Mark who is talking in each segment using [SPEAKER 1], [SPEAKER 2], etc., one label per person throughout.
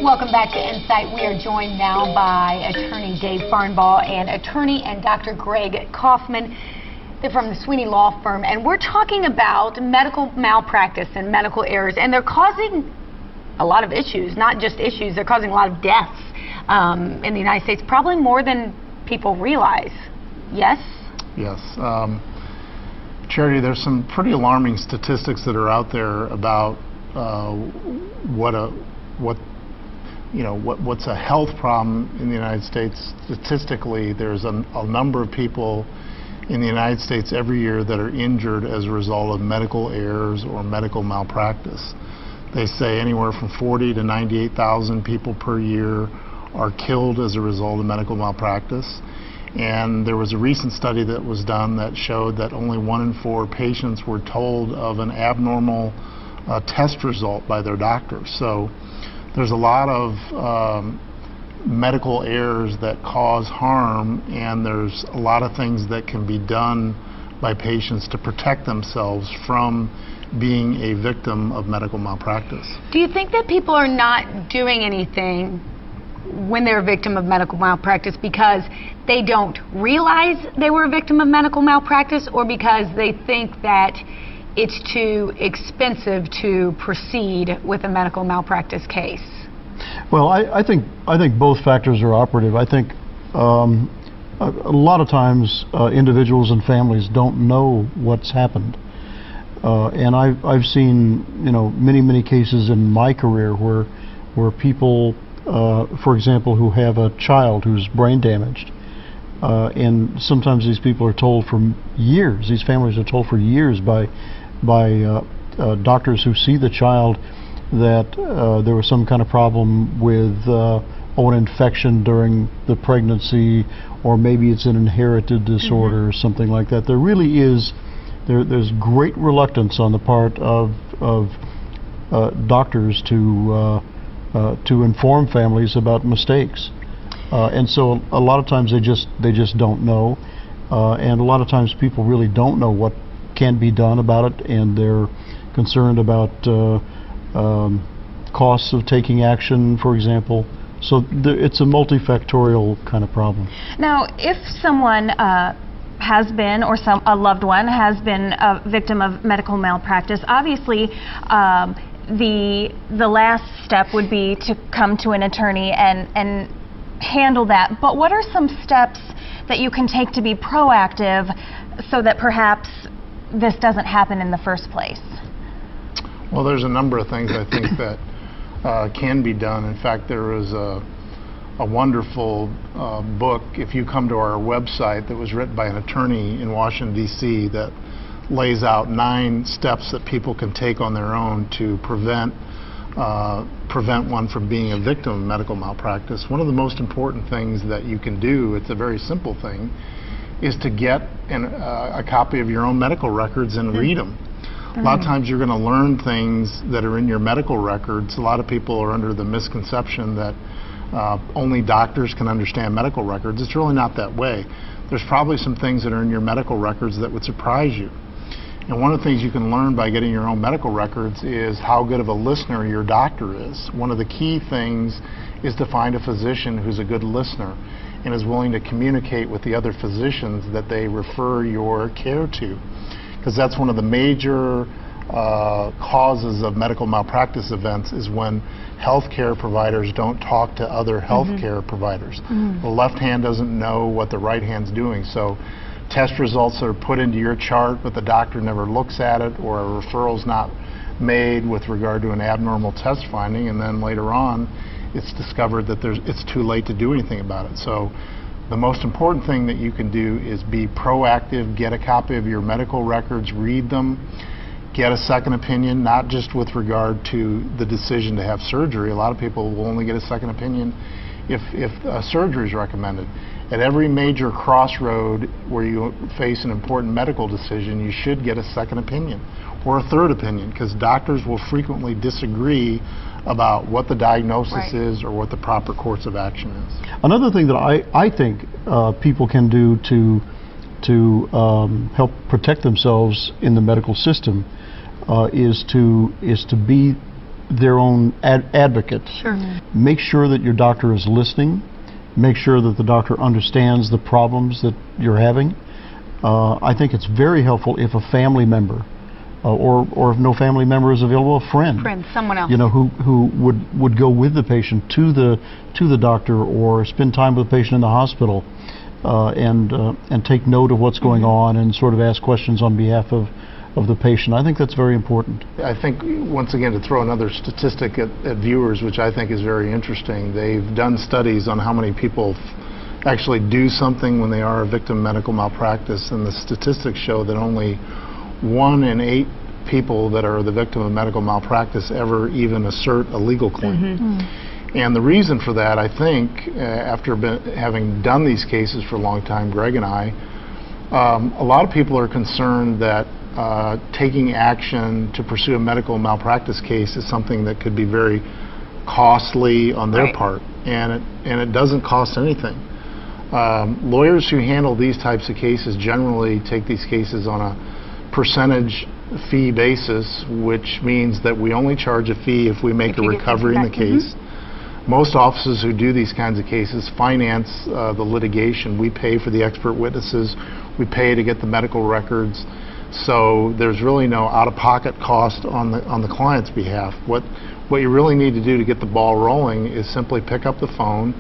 [SPEAKER 1] Welcome back to Insight. We are joined now by attorney Dave Farnbauch and attorney and Dr. Greg Kaufman. They're from the Sweeney Law Firm, and we're talking about medical malpractice and medical errors, and they're causing a lot of issues, not just issues, they're causing a lot of deaths in the United States, probably more than people realize. Yes?
[SPEAKER 2] Yes. Charity, there's some pretty alarming statistics that are out there about what's a health problem in the United States. Statistically, there's a number of people in the United States every year that are injured as a result of medical errors or medical malpractice. They say anywhere from 40 to 98,000 people per year are killed as a result of medical malpractice. And there was a recent study that was done that showed that only 1 in 4 patients were told of an abnormal test result by their doctor. So there's a lot of medical errors that cause harm, and there's a lot of things that can be done by patients to protect themselves from being a victim of medical malpractice.
[SPEAKER 1] Do you think that people are not doing anything when they're a victim of medical malpractice because they don't realize they were a victim of medical malpractice, or because they think that it's too expensive to proceed with a medical malpractice case?
[SPEAKER 3] Well, I think both factors are operative. I think a lot of times individuals and families don't know what's happened, and I've seen many cases in my career where people, for example, who have a child who's brain damaged, and sometimes these people are told for years. These families are told for years by doctors who see the child that there was some kind of problem with an infection during the pregnancy, or maybe it's an inherited disorder or something like that. There really is there's great reluctance on the part of doctors to inform families about mistakes, and so a lot of times they just don't know, and a lot of times people really don't know what can be done about it, and they're concerned about costs of taking action, for example. So it's a multifactorial kind of problem.
[SPEAKER 4] Now, if someone has been, or a loved one has been a victim of medical malpractice, obviously the last step would be to come to an attorney and handle that. But what are some steps that you can take to be proactive so that perhaps this doesn't happen in the first place?
[SPEAKER 2] Well, there's a number of things I think that can be done. In fact, there is a wonderful book, if you come to our website, that was written by an attorney in Washington, D.C. that lays out 9 steps that people can take on their own to prevent one from being a victim of medical malpractice. One of the most important things that you can do, it's a very simple thing, is to get a copy of your own medical records and read them. A lot of times you're going to learn things that are in your medical records. A lot of people are under the misconception that only doctors can understand medical records. It's really not that way. There's probably some things that are in your medical records that would surprise you. And one of the things you can learn by getting your own medical records is how good of a listener your doctor is. One of the key things is to find a physician who's a good listener and is willing to communicate with the other physicians that they refer your care to. Because that's one of the major causes of medical malpractice events, is when healthcare providers don't talk to other healthcare providers. The left hand doesn't know what the right hand's doing. So test results are put into your chart, but the doctor never looks at it, or a referral's not made with regard to an abnormal test finding, and then later on it's discovered that it's too late to do anything about it. So the most important thing that you can do is be proactive, get a copy of your medical records, read them, get a second opinion, not just with regard to the decision to have surgery. A lot of people will only get a second opinion if surgery is recommended. At every major crossroad where you face an important medical decision, you should get a second opinion or a third opinion, because doctors will frequently disagree about what the diagnosis is or what the proper course of action is.
[SPEAKER 3] Another thing that I think people can do to help protect themselves in the medical system is to be their own advocate.
[SPEAKER 1] Sure.
[SPEAKER 3] Make sure that your doctor is listening. Make sure that the doctor understands the problems that you're having. I think it's very helpful if a family member, or if no family member is available, a friend,
[SPEAKER 1] Someone else,
[SPEAKER 3] you know, who would go with the patient to the doctor, or spend time with the patient in the hospital, and take note of what's going on and sort of ask questions on behalf of the patient. I think that's very important.
[SPEAKER 2] I think, once again, to throw another statistic at viewers, which I think is very interesting, they've done studies on how many people actually do something when they are a victim of medical malpractice, and the statistics show that only 1 in 8 people that are the victim of medical malpractice ever even assert a legal claim. And the reason for that, I think, after having done these cases for a long time, Greg and I, a lot of people are concerned that taking action to pursue a medical malpractice case is something that could be very costly on their part, and it doesn't cost anything. Lawyers who handle these types of cases generally take these cases on a percentage fee basis, which means that we only charge a fee if we make a recovery in the case. Most offices who do these kinds of cases finance the litigation. We pay for the expert witnesses, we pay to get the medical records, so there's really no out-of-pocket cost on the client's behalf. What you really need to do to get the ball rolling is simply pick up the phone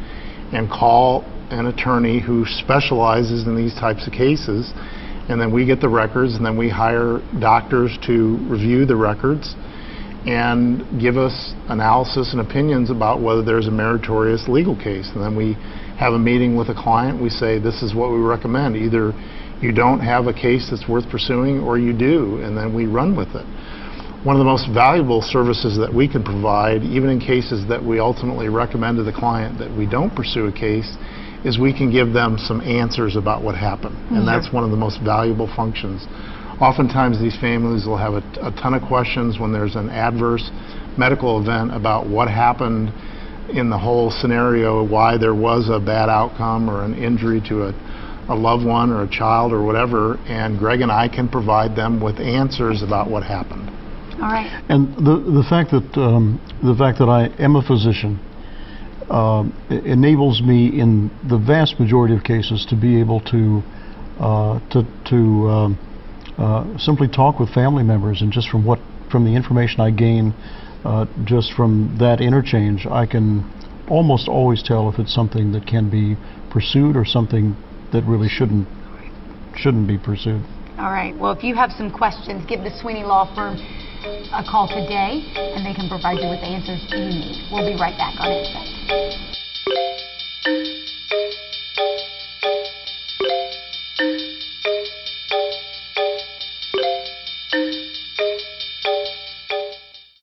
[SPEAKER 2] and call an attorney who specializes in these types of cases, and then we get the records, and then we hire doctors to review the records and give us analysis and opinions about whether there's a meritorious legal case. And then we have a meeting with a client. We say, this is what we recommend. Either you don't have a case that's worth pursuing, or you do, and then we run with it. One of the most valuable services that we can provide, even in cases that we ultimately recommend to the client that we don't pursue a case, is we can give them some answers about what happened. And that's one of the most valuable functions. Oftentimes these families will have a ton of questions when there's an adverse medical event about what happened in the whole scenario, why there was a bad outcome or an injury to a loved one or a child or whatever, and Greg and I can provide them with answers about what happened.
[SPEAKER 1] All right.
[SPEAKER 3] And the fact that I am a physician enables me, in the vast majority of cases, to be able to simply talk with family members, and just from the information I gain just from that interchange, I can almost always tell if it's something that can be pursued or something that really shouldn't be pursued.
[SPEAKER 1] All right. Well, if you have some questions, give the Sweeney Law Firm a call today, and they can provide you with the answers you need. We'll be right back on Insight.